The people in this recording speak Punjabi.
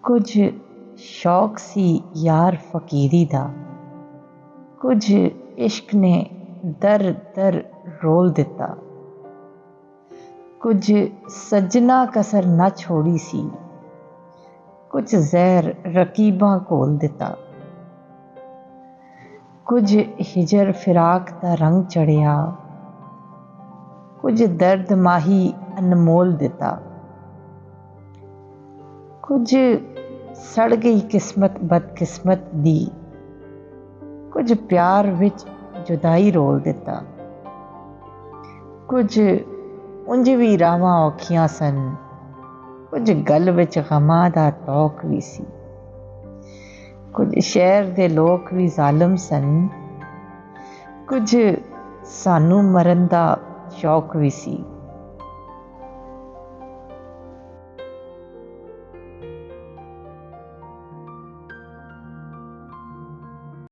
ਕੁਝ ਸ਼ੌਕ ਸੀ ਯਾਰ ਫਕੀਰੀ ਦਾ, ਕੁਝ ਇਸ਼ਕ ਨੇ ਦਰ ਦਰ ਰੋਲ ਦਿੱਤਾ। ਕੁਝ ਸੱਜਣਾ ਕਸਰ ਨਾ ਛੋੜੀ ਸੀ, ਕੁਝ ਜ਼ਹਿਰ ਰਕੀਬਾਂ ਘੋਲ ਦਿੱਤਾ। ਕੁਝ ਹਿਜਰ ਫਿਰਾਕ ਦਾ ਰੰਗ ਚੜਿਆ, ਕੁਝ ਦਰਦ ਮਾਹੀ ਅਨਮੋਲ ਦਿੱਤਾ। ਕੁਝ ਸੜ ਗਈ ਕਿਸਮਤ ਬਦਕਿਸਮਤ ਦੀ, ਕੁਝ ਪਿਆਰ ਵਿੱਚ ਜੁਦਾਈ ਰੋਲ ਦਿੱਤਾ। ਕੁਝ ਉਂਝ ਵੀ ਰਾਵਾਂ ਔਖੀਆਂ ਸਨ, ਕੁਝ ਗਲ ਵਿੱਚ ਗਮਾਂ ਦਾ ਤੌਕ ਵੀ ਸੀ। ਕੁਝ ਸ਼ਹਿਰ ਦੇ ਲੋਕ ਵੀ ਜ਼ਾਲਮ ਸਨ, ਕੁਝ ਸਾਨੂੰ ਮਰਨ ਦਾ ਸ਼ੌਕ ਵੀ ਸੀ।